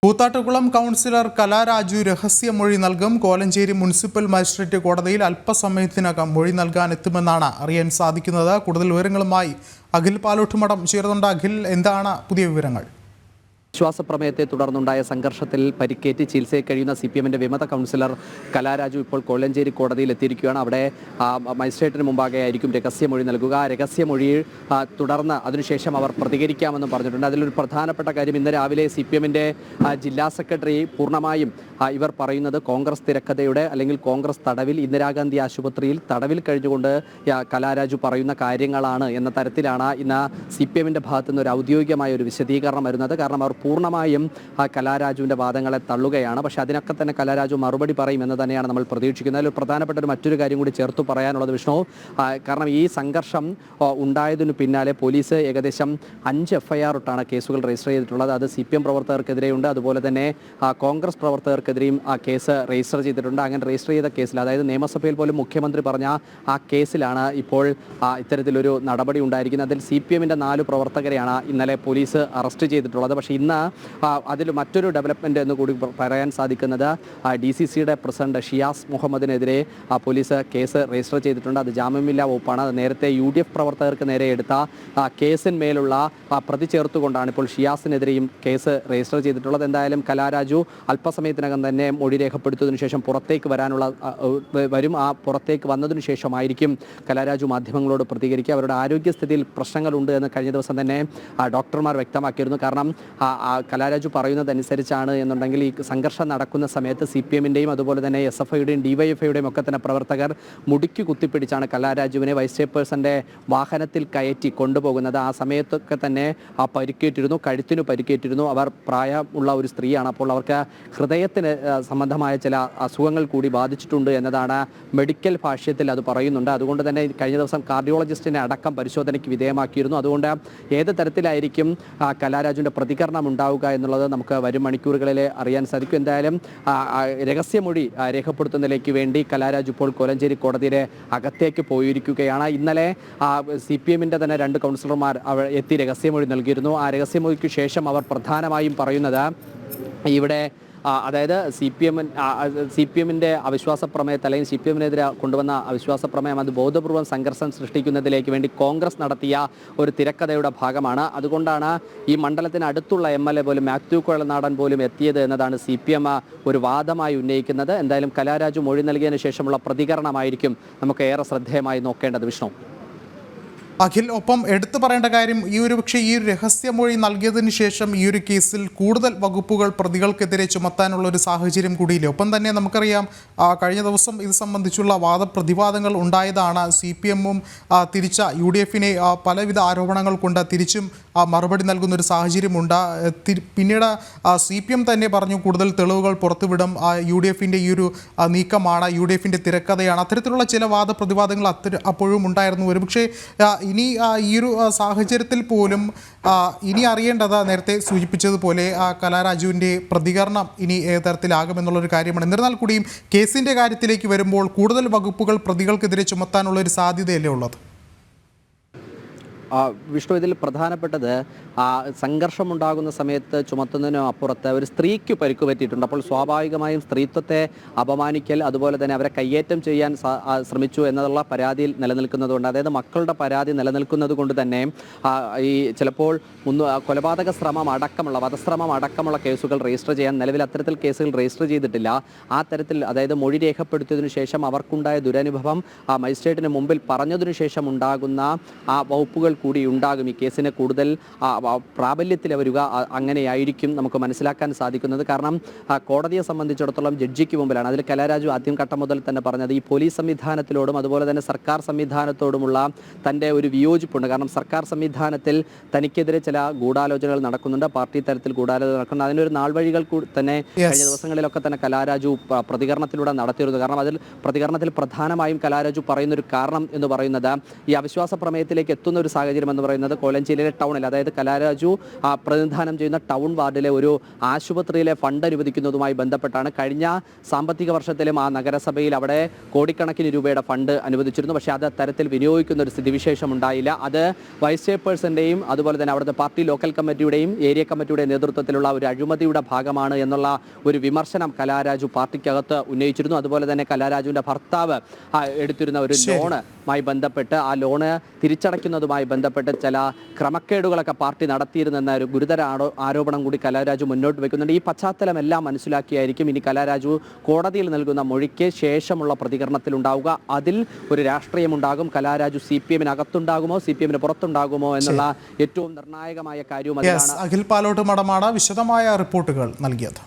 Koothattukulam councillor Kalaraju രഹസ്യമൊഴി നൽകും. Kolenchery municipal magistrate കോടതിയിൽ അല്പസമയത്തിനകം മൊഴി നൽകാനെത്തുമെന്നാണ് അറിയാൻ സാധിക്കുന്നത്. കൂടുതൽ വിവരങ്ങളുമായി അഖിൽ പാലോട്ടുമഠം ചേർന്നുണ്ട്. അഖിൽ, എന്താണ് പുതിയ വിവരങ്ങൾ? വിശ്വാസപ്രമേയത്തെ തുടർന്നുണ്ടായ സംഘർഷത്തിൽ പരിക്കേറ്റ് ചികിത്സയിൽ കഴിയുന്ന CPMന്റെ വിമത കൗൺസിലർ കലാരാജു ഇപ്പോൾ കോലഞ്ചേരി കോടതിയിൽ എത്തിയിരിക്കുകയാണ്. അവിടെ മജിസ്ട്രേറ്റിന് മുമ്പാകെ ആയിരിക്കും രഹസ്യമൊഴി നൽകുക. രഹസ്യമൊഴി തുടർന്ന് അതിനുശേഷം അവർ പ്രതികരിക്കാമെന്നും പറഞ്ഞിട്ടുണ്ട്. അതിലൊരു പ്രധാനപ്പെട്ട കാര്യം, ഇന്ന് രാവിലെ CPMന്റെ ജില്ലാ സെക്രട്ടറി പൂർണ്ണമായും ഇവർ പറയുന്നത് കോൺഗ്രസ് തിരക്കഥയുടെ അല്ലെങ്കിൽ കോൺഗ്രസ് തടവിൽ ഇന്ദിരാഗാന്ധി ആശുപത്രിയിൽ തടവിൽ കഴിഞ്ഞുകൊണ്ട് കലാരാജു പറയുന്ന കാര്യങ്ങളാണ് എന്ന തരത്തിലാണ് ഇന്ന് CPMന്റെ ഭാഗത്തു നിന്ന് ഒരു ഔദ്യോഗികമായ ഒരു വിശദീകരണം വരുന്നത്. കാരണം അവർ പൂർണ്ണമായും കലാരാജുവിൻ്റെ വാദങ്ങളെ തള്ളുകയാണ്. പക്ഷേ അതിനൊക്കെ തന്നെ കലാരാജു മറുപടി പറയും എന്ന് തന്നെയാണ് നമ്മൾ പ്രതീക്ഷിക്കുന്നത്. അതിൽ പ്രധാനപ്പെട്ട മറ്റൊരു കാര്യം കൂടി ചേർത്ത് പറയാനുള്ളത്, വിഷ്ണു, കാരണം ഈ സംഘർഷം ഉണ്ടായതിനു പിന്നാലെ പോലീസ് ഏകദേശം 5 FIR ഇട്ടാണ് കേസുകൾ രജിസ്റ്റർ ചെയ്തിട്ടുള്ളത്. അത് CPM പ്രവർത്തകർക്കെതിരെയുണ്ട്, അതുപോലെ തന്നെ കോൺഗ്രസ് പ്രവർത്തകർക്കെതിരെയും കേസ് രജിസ്റ്റർ ചെയ്തിട്ടുണ്ട്. അങ്ങനെ രജിസ്റ്റർ ചെയ്ത കേസിൽ, അതായത് നിയമസഭയിൽ പോലും മുഖ്യമന്ത്രി പറഞ്ഞ ആ കേസിലാണ് ഇപ്പോൾ ഇത്തരത്തിലൊരു നടപടി ഉണ്ടായിരിക്കുന്നത്. അതിൽ CPMന്റെ 4 പ്രവർത്തകരെയാണ് ഇന്നലെ പോലീസ് അറസ്റ്റ് ചെയ്തിട്ടുള്ളത്. പക്ഷേ ഇന്ന് അതിൽ മറ്റൊരു ഡെവലപ്മെൻ്റ് എന്ന് കൂടി പറയാൻ സാധിക്കുന്നത്, DCCയുടെ പ്രസിഡന്റ് ഷിയാസ് മുഹമ്മദിനെതിരെ പോലീസ് കേസ് രജിസ്റ്റർ ചെയ്തിട്ടുണ്ട്. അത് ജാമ്യമില്ലാ വകുപ്പാണ്. അത് നേരത്തെ UDF പ്രവർത്തകർക്ക് നേരെ എടുത്ത കേസിന്മേലുള്ള പ്രതി ചേർത്തുകൊണ്ടാണ് ഇപ്പോൾ ഷിയാസിനെതിരെയും കേസ് രജിസ്റ്റർ ചെയ്തിട്ടുള്ളത്. എന്തായാലും കലാരാജു അല്പസമയത്തിനകം തന്നെ മൊഴി രേഖപ്പെടുത്തിയതിനു ശേഷം പുറത്തേക്ക് വരും. ആ പുറത്തേക്ക് വന്നതിനു ശേഷമായിരിക്കും കലാരാജു മാധ്യമങ്ങളോട് പ്രതികരിക്കുക. അവരുടെ ആരോഗ്യസ്ഥിതിയിൽ പ്രശ്നങ്ങളുണ്ട് എന്ന് കഴിഞ്ഞ ദിവസം തന്നെ ഡോക്ടർമാർ വ്യക്തമാക്കിയിരുന്നു. കാരണം കലാരാജു പറയുന്നതനുസരിച്ചാണ് എന്നുണ്ടെങ്കിൽ ഈ സംഘർഷം നടക്കുന്ന സമയത്ത് CPMന്റെയും അതുപോലെ തന്നെ SFIയുടെയും DYFIയുടെയും ഒക്കെ തന്നെ പ്രവർത്തകർ മുടിക്ക് കുത്തിപ്പിടിച്ചാണ് കലാരാജുവിനെ വൈസ് ചെയർപേഴ്സന്റെ വാഹനത്തിൽ കയറ്റി കൊണ്ടുപോകുന്നത്. ആ സമയത്തൊക്കെ തന്നെ പരിക്കേറ്റിരുന്നു, കഴുത്തിനു പരിക്കേറ്റിരുന്നു. അവർ പ്രായമുള്ള ഒരു സ്ത്രീയാണ്. അപ്പോൾ അവർക്ക് ഹൃദയത്തിന് സംബന്ധമായ ചില അസുഖങ്ങൾ കൂടി ബാധിച്ചിട്ടുണ്ട് എന്നതാണ് മെഡിക്കൽ ഭാഷ്യത്തിൽ അത് പറയുന്നുണ്ട്. അതുകൊണ്ട് തന്നെ കഴിഞ്ഞ ദിവസം കാർഡിയോളജിസ്റ്റിനെ അടക്കം പരിശോധനയ്ക്ക് വിധേയമാക്കിയിരുന്നു. അതുകൊണ്ട് ഏത് തരത്തിലായിരിക്കും കലാരാജുവിൻ്റെ പ്രതികരണം ഉണ്ടാവുക എന്നുള്ളത് നമുക്ക് വരും മണിക്കൂറുകളിൽ അറിയാൻ സാധിക്കും. എന്തായാലും രഹസ്യമൊഴി രേഖപ്പെടുത്തുന്നതിലേക്ക് വേണ്ടി കലാരാജു ഇപ്പോൾ കോലഞ്ചേരി കോടതിയുടെ അകത്തേക്ക് പോയിരിക്കുകയാണ്. ഇന്നലെ CPMന്റെ തന്നെ 2 കൗൺസിലർമാർ എത്തി രഹസ്യമൊഴി നൽകിയിരുന്നു. ആ രഹസ്യമൊഴിക്ക് ശേഷം അവർ പ്രധാനമായും പറയുന്നത് ഇവിടെ, അതായത് CPMന്റെ അവിശ്വാസ പ്രമേയത്തെ അല്ലെങ്കിൽ CPMനെതിരെ കൊണ്ടുവന്ന അവിശ്വാസ പ്രമേയം അത് ബോധപൂർവം സംഘർഷം സൃഷ്ടിക്കുന്നതിലേക്ക് വേണ്ടി കോൺഗ്രസ് നടത്തിയ ഒരു തിരക്കഥയുടെ ഭാഗമാണ്. അതുകൊണ്ടാണ് ഈ മണ്ഡലത്തിന് അടുത്തുള്ള MLA പോലും മാത്യു കുഴൽനാടൻ പോലും എത്തിയത് എന്നതാണ് CPM ഒരു വാദമായി ഉന്നയിക്കുന്നത്. എന്തായാലും കലാരാജു മൊഴി നൽകിയതിനു ശേഷമുള്ള പ്രതികരണമായിരിക്കും നമുക്ക് ഏറെ ശ്രദ്ധേയമായി നോക്കേണ്ടത്, വിഷ്ണു. അഖിൽ, ഒപ്പം എടുത്തു പറയേണ്ട കാര്യം, പക്ഷേ ഈ ഒരു രഹസ്യമൊഴി നൽകിയതിന് ശേഷം ഈ ഒരു കേസിൽ കൂടുതൽ വകുപ്പുകൾ പ്രതികൾക്കെതിരെ ചുമത്താനുള്ള ഒരു സാഹചര്യം കൂടിയില്ലേ? ഒപ്പം തന്നെ നമുക്കറിയാം, കഴിഞ്ഞ ദിവസം ഇത് സംബന്ധിച്ചുള്ള വാദപ്രതിവാദങ്ങൾ ഉണ്ടായതാണ്. CPMും തിരിച്ച UDFനെ പലവിധ ആരോപണങ്ങൾ കൊണ്ട് തിരിച്ചും മറുപടി നൽകുന്നൊരു സാഹചര്യമുണ്ട്. പിന്നീട് CPM തന്നെ പറഞ്ഞു കൂടുതൽ തെളിവുകൾ പുറത്തുവിടും, UDFന്റെ ഈ ഒരു നീക്കമാണ്, UDFന്റെ തിരക്കഥയാണ്. അത്തരത്തിലുള്ള ചില വാദപ്രതിവാദങ്ങൾ അപ്പോഴും ഉണ്ടായിരുന്നു. ഒരുപക്ഷെ ഇനി ഈ ഒരു സാഹചര്യത്തിൽ പോലും ഇനി അറിയേണ്ടത്, നേരത്തെ സൂചിപ്പിച്ചതുപോലെ കലാരാജുവിൻ്റെ പ്രതികരണം ഇനി ഏത് തരത്തിലാകുമെന്നുള്ളൊരു കാര്യമാണ്. എന്നിരുന്നാൽ കൂടിയും കേസിൻ്റെ കാര്യത്തിലേക്ക് വരുമ്പോൾ കൂടുതൽ വകുപ്പുകൾ പ്രതികൾക്കെതിരെ ചുമത്താനുള്ളൊരു സാധ്യതയല്ലേ ഉള്ളത്? വിഷ്ണു, ഇതിൽ പ്രധാനപ്പെട്ടത് സംഘർഷമുണ്ടാകുന്ന സമയത്ത് ചുമത്തുന്നതിനും അപ്പുറത്ത് ഒരു സ്ത്രീക്ക് പരിക്ക് പറ്റിയിട്ടുണ്ട്. അപ്പോൾ സ്വാഭാവികമായും സ്ത്രീത്വത്തെ അപമാനിക്കൽ, അതുപോലെ തന്നെ അവരെ കയ്യേറ്റം ചെയ്യാൻ ശ്രമിച്ചു എന്നുള്ള പരാതിയിൽ നിലനിൽക്കുന്നതുകൊണ്ട്, അതായത് മക്കളുടെ പരാതി നിലനിൽക്കുന്നത് കൊണ്ട് തന്നെ ഈ ചിലപ്പോൾ കൊലപാതക ശ്രമം അടക്കമുള്ള വധശ്രമം അടക്കമുള്ള കേസുകൾ രജിസ്റ്റർ ചെയ്യാൻ നിലവിൽ അത്തരത്തിൽ കേസുകൾ രജിസ്റ്റർ ചെയ്തിട്ടില്ല. ആ തരത്തിൽ, അതായത് മൊഴി രേഖപ്പെടുത്തിയതിനു ശേഷം അവർക്കുണ്ടായ ദുരനുഭവം മജിസ്ട്രേറ്റിന് മുമ്പിൽ പറഞ്ഞതിനു ശേഷം ഉണ്ടാകുന്ന ആ വകുപ്പുകൾ കൂടി ഉണ്ടാകും. ഈ കേസിന് കൂടുതൽ പ്രാബല്യത്തിൽ വരിക അങ്ങനെയായിരിക്കും നമുക്ക് മനസ്സിലാക്കാൻ സാധിക്കുന്നത്. കാരണം കോടതിയെ സംബന്ധിച്ചിടത്തോളം ജഡ്ജിക്ക് മുമ്പിലാണ്. അതിൽ കലാരാജു ആദ്യം ഘട്ടം മുതൽ തന്നെ പറഞ്ഞത് ഈ പോലീസ് സംവിധാനത്തിലോടും അതുപോലെ തന്നെ സർക്കാർ സംവിധാനത്തോടുമുള്ള തൻ്റെ ഒരു വിയോജിപ്പുണ്ട്. കാരണം സർക്കാർ സംവിധാനത്തിൽ തനിക്കെതിരെ ചില ഗൂഢാലോചനകൾ നടക്കുന്നുണ്ട്, പാർട്ടി തലത്തിൽ ഗൂഢാലോചന നടക്കുന്നുണ്ട്. അതിനൊരു നാൾ വഴികൾ തന്നെ കഴിഞ്ഞ ദിവസങ്ങളിലൊക്കെ തന്നെ കലാരാജു പ്രതികരണത്തിലൂടെ നടത്തിയിരുന്നു. കാരണം അതിൽ പ്രതികരണത്തിൽ പ്രധാനമായും കലാരാജു പറയുന്നൊരു കാരണം എന്ന് പറയുന്നത് ഈ അവിശ്വാസ പ്രമേയത്തിലേക്ക് എത്തുന്ന ഒരു സാഹചര്യം സാഹചര്യം എന്ന് പറയുന്നത് കോലഞ്ചേരിയിലെ ടൗണിൽ, അതായത് കലാരാജു പ്രതിനിധാനം ചെയ്യുന്ന ടൗൺ വാർഡിലെ ഒരു ആശുപത്രിയിലെ ഫണ്ട് അനുവദിക്കുന്നതുമായി ബന്ധപ്പെട്ടാണ്. കഴിഞ്ഞ സാമ്പത്തിക വർഷത്തിലും ആ നഗരസഭയിൽ അവിടെ കോടിക്കണക്കിന് രൂപയുടെ ഫണ്ട് അനുവദിച്ചിരുന്നു. പക്ഷേ അത് തരത്തിൽ വിനിയോഗിക്കുന്ന ഒരു സ്ഥിതിവിശേഷം ഉണ്ടായില്ല. അത് വൈസ് ചെയർപേഴ്സൻ്റെയും അതുപോലെ തന്നെ അവിടുത്തെ പാർട്ടി ലോക്കൽ കമ്മിറ്റിയുടെയും ഏരിയ കമ്മിറ്റിയുടെയും നേതൃത്വത്തിലുള്ള ഒരു അഴിമതിയുടെ ഭാഗമാണ് എന്നുള്ള ഒരു വിമർശനം കലാരാജു പാർട്ടിക്കകത്ത് ഉന്നയിച്ചിരുന്നു. അതുപോലെ തന്നെ കലാരാജുവിൻ്റെ ഭർത്താവ് എടുത്തിരുന്ന ഒരു ലോണുമായി ബന്ധപ്പെട്ട് ആ ലോണ് തിരിച്ചടയ്ക്കുന്നതുമായി ബന്ധപ്പെട്ട് ചില ക്രമക്കേടുകളൊക്കെ പാർട്ടി നടത്തിയിരുന്നെന്ന ഒരു ഗുരുതര ആരോപണം കൂടി കലാരാജു മുന്നോട്ട് വെക്കുന്നുണ്ട്. ഈ പശ്ചാത്തലം എല്ലാം മനസ്സിലാക്കിയായിരിക്കും ഇനി കലാരാജു കോടതിയിൽ നൽകുന്ന മൊഴിക്ക് ശേഷമുള്ള പ്രതികരണത്തിലുണ്ടാവുക. അതിൽ ഒരു രാഷ്ട്രീയമുണ്ടാകും. കലാരാജു CPM-നകത്തുണ്ടാകുമോ CPM-ന് പുറത്തുണ്ടാകുമോ എന്നുള്ള ഏറ്റവും നിർണായകമായ കാര്യവും അതിലാണ്. അഖിൽ പാലോട്ട് മഠമാണ് വിശദമായ റിപ്പോർട്ടുകൾ നൽകിയത്.